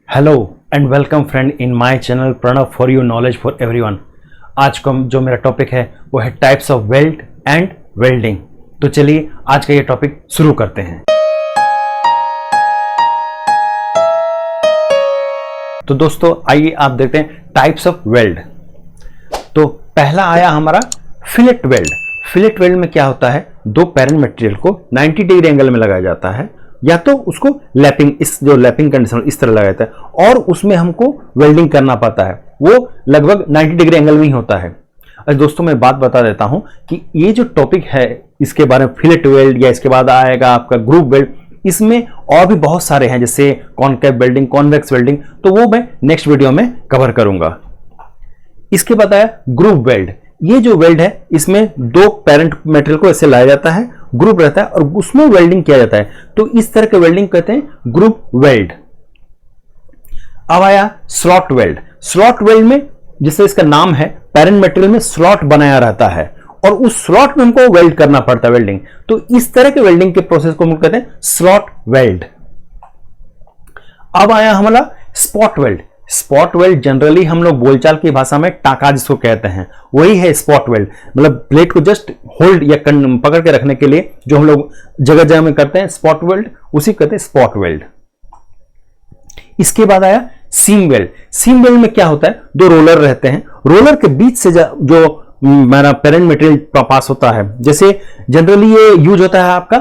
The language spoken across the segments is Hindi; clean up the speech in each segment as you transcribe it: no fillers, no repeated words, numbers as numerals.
Hello and welcome friend in my channel Pranav for you knowledge for everyone. आज का जो मेरा टॉपिक है वो है types of weld and welding. तो चलिए आज का ये टॉपिक शुरू करते हैं। तो दोस्तों आइए आप देखते हैं टाइप्स ऑफ वेल्ड। तो पहला आया हमारा फिलेट वेल्ड। फिलेट वेल्ड में क्या होता है, दो पैरेंट मटेरियल को 90 डिग्री एंगल में लगाया जाता है, या तो उसको लैपिंग, इस जो लैपिंग कंडीशन इस तरह लगाया जाता है और उसमें हमको वेल्डिंग करना पड़ता है। वो लगभग 90 डिग्री एंगल में ही होता है। अच्छा दोस्तों मैं बात बता देता हूं कि ये जो टॉपिक है इसके बारे में फिलेट वेल्ड या इसके बाद आएगा आपका ग्रुप वेल्ड, इसमें और भी बहुत सारे हैं जैसे कॉनकेव वेल्डिंग, कॉन्वेक्स वेल्डिंग, तो वो मैं नेक्स्ट वीडियो में कवर करूंगा। इसके बाद आया ग्रुप वेल्ड। ये जो वेल्ड है इसमें दो पैरेंट मटेरियल को ऐसे लाया जाता है, ग्रुप रहता है और उसमें वेल्डिंग किया जाता है, तो इस तरह के वेल्डिंग कहते हैं ग्रुप वेल्ड। अब आया स्लॉट वेल्ड। स्लॉट वेल्ड में जिससे इसका नाम है पैरेंट मटेरियल में स्लॉट बनाया रहता है और उस स्लॉट में हमको वेल्ड करना पड़ता है वेल्डिंग, तो इस तरह के वेल्डिंग के प्रोसेस को हम कहते हैं स्लॉट वेल्ड। अब आया हमारा spot weld. Spot weld generally हम लोग बोलचाल की भाषा में टाका जिसको कहते हैं वही है स्पॉट वेल्ड, मतलब प्लेट को जस्ट होल्ड या पकड़ के रखने के लिए जो हम लोग जगह जगह में करते हैं स्पॉट वेल्ड, उसी कहते हैं स्पॉट वेल्ड। इसके बाद आया सीम वेल्ड। सीम वेल्ड में क्या होता है, दो रोलर रहते हैं, रोलर के बीच से जो हमारा पेरेंट मटेरियल पास होता है, जैसे जनरली ये यूज होता है आपका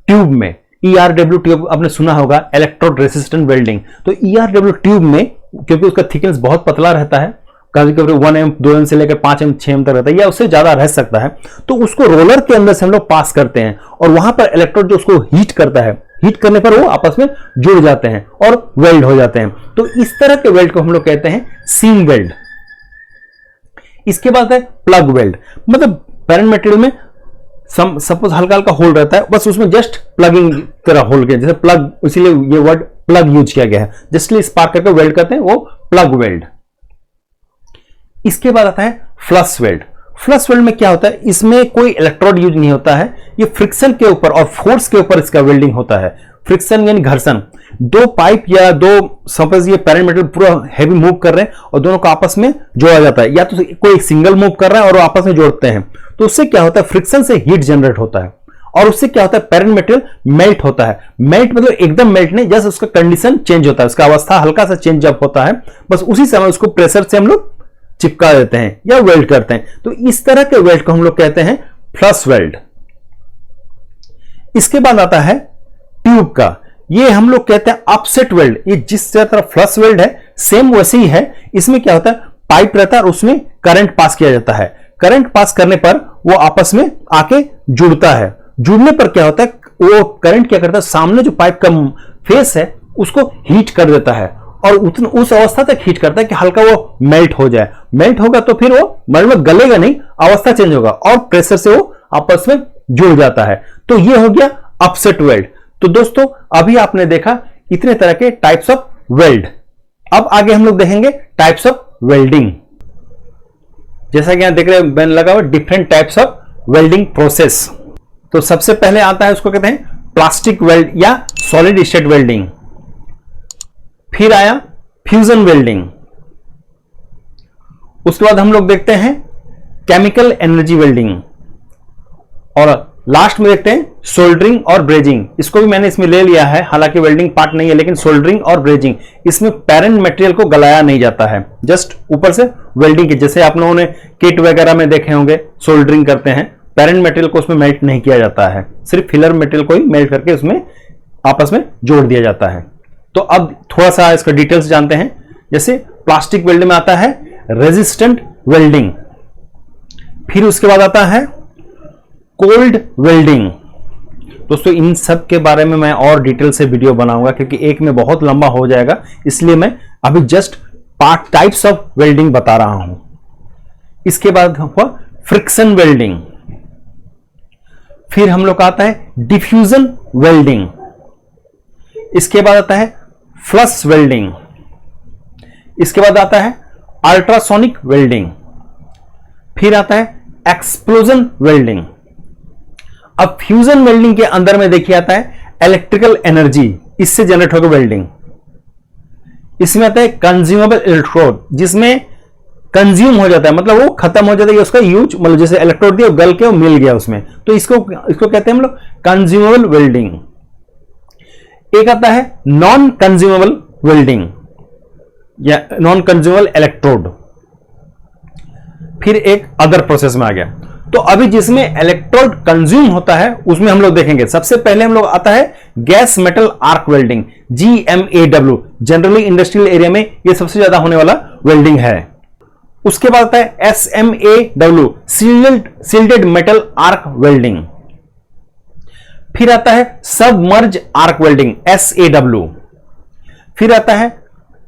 ट्यूब में, ERW ट्यूब आपने सुना होगा, इलेक्ट्रोड रेसिस्टेंट वेल्डिंग। तो ERW ट्यूब में क्योंकि उसका थिकनेस बहुत पतला रहता है, कभी कभी 1 mm 2 mm से लेकर 5 mm 6 mm तक रहता है या उससे ज्यादा रह सकता है, तो उसको रोलर के अंदर से हम लोग पास करते हैं और वहां पर इलेक्ट्रोड जो उसको हीट करता है, हीट करने पर वो आपस में जुड़ जाते हैं और वेल्ड हो जाते हैं। तो इस तरह के वेल्ड को हम लोग कहते हैं सीम वेल्ड। इसके बाद है प्लग वेल्ड। मतलब पैरेंट मटेरियल में सपोज हल्का हल्का होल रहता है, बस उसमें जस्ट प्लगिंग तरह होल किया, जैसे प्लग, इसीलिए ये वर्ड प्लग यूज किया गया है, जस्ट स्पार्क करके वेल्ड करते हैं, वो प्लग वेल्ड। इसके बाद आता है फ्लश वेल्ड। फ्लश वेल्ड में क्या होता है, इसमें कोई इलेक्ट्रोड यूज नहीं होता है, ये फ्रिक्शन के ऊपर और फोर्स के ऊपर इसका वेल्डिंग होता है। फ्रिक्शन यानी घर्षण, दो पाइप या दो, सपोज ये पैरेंट मटेरियल पूरा हैवी मूव कर रहे हैं और दोनों को आपस में जोड़ा जाता है, या तो कोई सिंगल मूव कर रहा है और वो आपस में जोड़ते हैं, तो उससे क्या होता है, फ्रिक्शन से हीट जनरेट होता है और उससे क्या होता है, पैरेंट मटेरियल मेल्ट होता है। मेल्ट मतलब एकदम मेल्ट नहीं, जस्ट उसका कंडीशन चेंज होता है, उसका अवस्था हल्का सा चेंज जब होता है, बस उसी समय उसको प्रेशर से हम लोग चिपका देते हैं या वेल्ड करते हैं। तो इस तरह के वेल्ड को हम लोग कहते हैं फ्लश वेल्ड। इसके बाद आता है ट्यूब का, ये हम लोग कहते हैं अपसेट वेल्ड। ये जिस तरह फ्लश वेल्ड है सेम वैसे ही है। इसमें क्या होता है, पाइप रहता है और उसमें करंट पास किया जाता है, करंट पास करने पर वो आपस में आके जुड़ता है, जुड़ने पर क्या होता है, वो करंट क्या करता है, सामने जो पाइप का फेस है उसको हीट कर देता है और उस अवस्था तक हीट करता है कि हल्का वो मेल्ट हो जाए। मेल्ट होगा तो फिर वो मतलब गलेगा नहीं, अवस्था चेंज होगा और प्रेशर से वो आपस में जुड़ जाता है। तो ये हो गया अपसेट वेल्ड। तो दोस्तों अभी आपने देखा इतने तरह के टाइप्स ऑफ वेल्ड। अब आगे हम लोग देखेंगे टाइप्स ऑफ वेल्डिंग। जैसा कि यहां देख रहे हैं मैंने लगा हुआ different types of welding process. तो सबसे पहले आता है, उसको कहते हैं प्लास्टिक वेल्ड या सॉलिड स्टेट वेल्डिंग। फिर आया फ्यूजन वेल्डिंग। उसके बाद हम लोग देखते हैं केमिकल एनर्जी वेल्डिंग और लास्ट में देखते हैं सोल्डरिंग और ब्रेजिंग। इसको भी मैंने इसमें ले लिया है, हालांकि वेल्डिंग पार्ट नहीं है, लेकिन सोल्डरिंग और ब्रेजिंग इसमें पैरेंट मटेरियल को गलाया नहीं जाता है, जस्ट ऊपर से वेल्डिंग की, जैसे आप लोगों ने किट वगैरह में देखे होंगे सोल्डरिंग करते हैं, पैरेंट मटेरियल को उसमें मेल्ट नहीं किया जाता है, सिर्फ फिलर मटेरियल को ही मेल्ट करके उसमें आपस में जोड़ दिया जाता है। तो अब थोड़ा सा इसका डिटेल्स जानते हैं। जैसे प्लास्टिक वेल्डिंग में आता है रेजिस्टेंट वेल्डिंग, फिर उसके बाद आता है कोल्ड वेल्डिंग। दोस्तों इन सब के बारे में मैं और डिटेल से वीडियो बनाऊंगा क्योंकि एक में बहुत लंबा हो जाएगा, इसलिए मैं अभी just part types of welding बता रहा हूं। इसके बाद हुआ फ्रिक्शन वेल्डिंग, फिर हम लोग का आता है डिफ्यूजन वेल्डिंग, इसके बाद आता है फ्लश वेल्डिंग, इसके बाद आता है अल्ट्रासोनिक वेल्डिंग, फिर आता है एक्सप्लोजन वेल्डिंग। अब फ्यूजन वेल्डिंग के अंदर में देखिए आता है इलेक्ट्रिकल एनर्जी, इससे जनरेट होगा वेल्डिंग। इसमें आता है कंज्यूमेबल इलेक्ट्रोड, जिसमें कंज्यूम हो जाता है, मतलब वो खत्म हो जाता है, उसका यूज, मतलब जैसे इलेक्ट्रोड दिया गल के वो मिल गया उसमें, तो इसको कहते हैं हम लोग कंज्यूमेबल वेल्डिंग। एक आता है नॉन कंज्यूमेबल वेल्डिंग या नॉन कंज्यूमेबल इलेक्ट्रोड। फिर एक अदर प्रोसेस में आ गया। तो अभी जिसमें इलेक्ट्रोड कंज्यूम होता है उसमें हम लोग देखेंगे। सबसे पहले हम लोग आता है gas metal arc welding, GMAW। Generally industrial area में ये सबसे ज्यादा होने वाला वेल्डिंग है। उसके बाद आता है SMAW, shielded metal arc welding. फिर आता है सबमर्ज आर्क वेल्डिंग, SAW। फिर आता है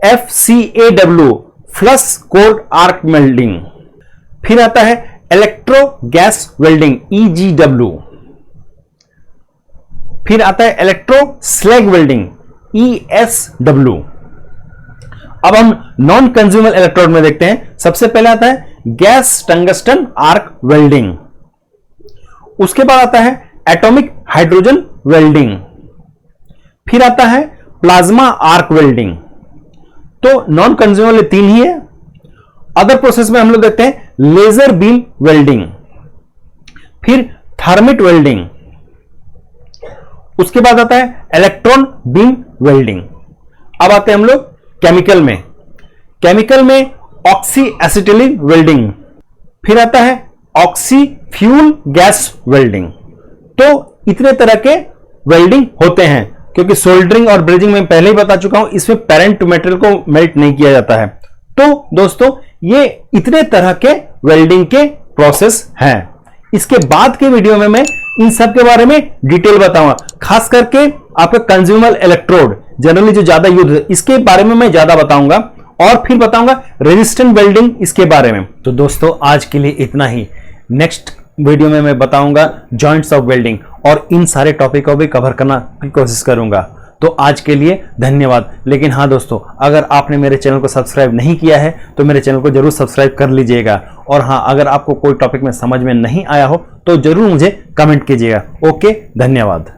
FCAW, flush core arc welding. फिर आता है इलेक्ट्रो गैस वेल्डिंग, EGW। फिर आता है इलेक्ट्रो स्लैग वेल्डिंग, ESW। अब हम नॉन कंज्यूमेबल इलेक्ट्रोड में देखते हैं। सबसे पहले आता है गैस टंगस्टन आर्क वेल्डिंग। उसके बाद आता है एटॉमिक हाइड्रोजन वेल्डिंग। फिर आता है प्लाज्मा आर्क वेल्डिंग। तो नॉन कंज्यूमेबल 3 ही है। अदर प्रोसेस में हम लोग देखते हैं लेजर बीम वेल्डिंग, फिर थर्मिट वेल्डिंग। उसके बाद आता है इलेक्ट्रॉन बीम वेल्डिंग। अब आते हैं हम लोग केमिकल में। केमिकल में ऑक्सी एसिटिलीन वेल्डिंग। फिर आता है ऑक्सी फ्यूल गैस वेल्डिंग। तो इतने तरह के वेल्डिंग होते हैं, क्योंकि सोल्डरिंग और ब्रेजिंग में पहले ही बता चुका हूं, इसमें पेरेंट मटेरियल को मेल्ट नहीं किया जाता है। तो दोस्तों ये इतने तरह के वेल्डिंग के प्रोसेस हैं। इसके बाद के वीडियो में मैं इन सब के बारे में डिटेल बताऊंगा, खास करके आपका कंज्यूमेबल इलेक्ट्रोड जनरली जो ज्यादा यूज है इसके बारे में मैं ज्यादा बताऊंगा, और फिर बताऊंगा रेजिस्टेंट वेल्डिंग इसके बारे में। तो दोस्तों आज के लिए इतना ही। नेक्स्ट वीडियो में मैं बताऊंगा जॉइंट्स ऑफ वेल्डिंग, और इन सारे टॉपिक को भी कवर करना की कोशिश करूंगा। तो आज के लिए धन्यवाद। लेकिन हाँ दोस्तों, अगर आपने मेरे चैनल को सब्सक्राइब नहीं किया है तो मेरे चैनल को जरूर सब्सक्राइब कर लीजिएगा। और हाँ, अगर आपको कोई टॉपिक में समझ में नहीं आया हो तो जरूर मुझे कमेंट कीजिएगा। ओके, धन्यवाद।